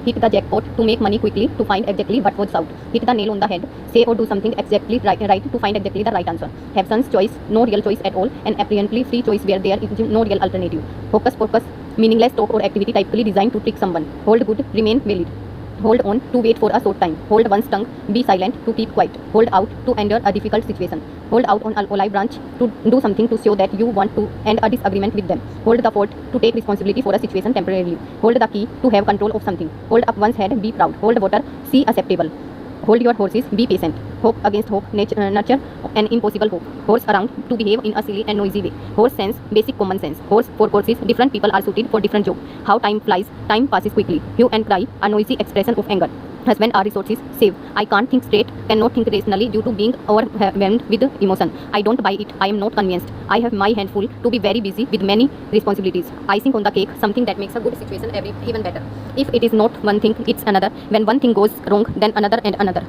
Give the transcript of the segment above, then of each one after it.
hit the jackpot to make money quickly, to find exactly what was out, hit the nail on the head, say or do something exactly right to find exactly the right answer, have son's choice, no real choice at all, and apparently free choice where there is no real alternative. Hocus pocus, meaningless talk or activity typically designed to trick someone. Hold good, remain valid. Hold on to wait for a short time. Hold one's tongue, be silent to keep quiet. Hold out to endure a difficult situation. Hold out on an olive branch to do something to show that you want to end a disagreement with them. Hold the fort to take responsibility for a situation temporarily. Hold the key to have control of something. Hold up one's head, be proud. Hold water, see acceptable. Hold your horses, be patient. Hope against hope, nurture an impossible hope. Horse around to behave in a silly and noisy way. Horse sense, basic common sense. Horse for courses, different people are suited for different jobs. How time flies, time passes quickly. Hue and cry, a noisy expression of anger. Husband are resources, save. I can't think straight, cannot think rationally due to being overwhelmed with emotion. I don't buy it, I am not convinced. I have my hand full to be very busy with many responsibilities. Icing on the cake, something that makes a good situation even better. If it is not one thing, it's another. When one thing goes wrong, then another and another.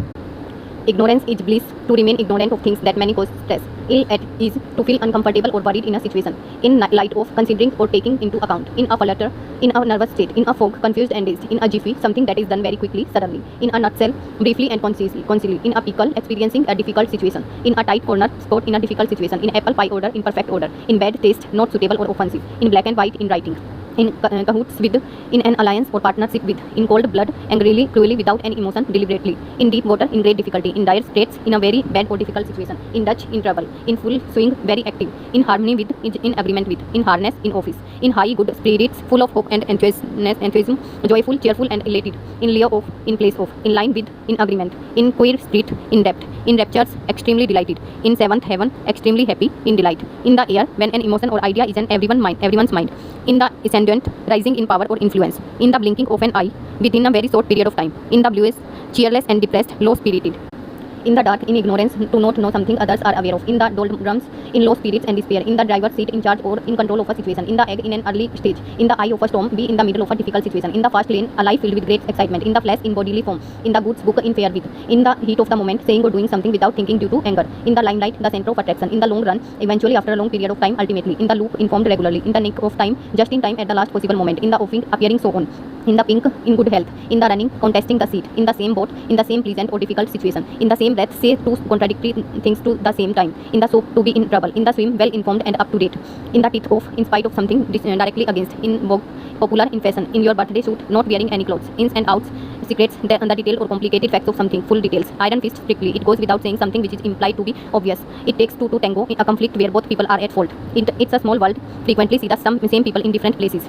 Ignorance is bliss, to remain ignorant of things that many cause stress. Ill at ease, to feel uncomfortable or worried in a situation. In light of, considering or taking into account. In a flutter, in a nervous state. In a fog, confused and dazed. In a jiffy, something that is done very quickly, suddenly. In a nutshell, briefly and concisely. In a pickle, experiencing a difficult situation. In a tight corner, spot in a difficult situation. In apple pie order, in perfect order. In bad taste, not suitable or offensive. In black and white, in writing. In cahoots with, in an alliance or partnership with, in cold blood, angrily, cruelly, without any emotion, deliberately, in deep water, in great difficulty, in dire straits, in a very bad or difficult situation, in Dutch, in trouble, in full swing, very active, in harmony with, in agreement with, in harness, in office, in high good spirits, full of hope and enthusiasm, joyful, cheerful and elated, in lieu of, in place of, in line with, in agreement, in queer street, in depth, in raptures, extremely delighted, in seventh heaven, extremely happy, in delight, in the air, when an emotion or idea is in everyone's mind, in the ascendant, rising in power or influence, in the blinking of an eye, within a very short period of time, in the bluish, cheerless and depressed, low-spirited. In the dark, in ignorance, to not know something others are aware of. In the doldrums, in low spirits and despair. In the driver's seat, in charge or in control of a situation. In the egg, in an early stage. In the eye of a storm, be in the middle of a difficult situation. In the fast lane, a life filled with great excitement. In the flesh, in bodily form. In the goods book, in fair with. In the heat of the moment, saying or doing something without thinking due to anger. In the limelight, the center of attraction. In the long run, eventually after a long period of time, ultimately. In the loop, informed regularly. In the nick of time, just in time at the last possible moment. In the offing, appearing so on. In the pink, in good health. In the running, contesting the seat. In the same boat, in the same pleasant or difficult situation. In the same breath, say two contradictory things to the same time. In the soap, to be in trouble. In the swim, well informed and up to date. In the teeth of, in spite of something directly against. In vogue, popular, in fashion. In your birthday suit, not wearing any clothes. Ins and outs, secrets, the detail or complicated facts of something, full details. Iron fist strictly. It goes without saying something which is implied to be obvious. It takes two to tango in a conflict where both people are at fault. It's a small world. Frequently see the same people in different places.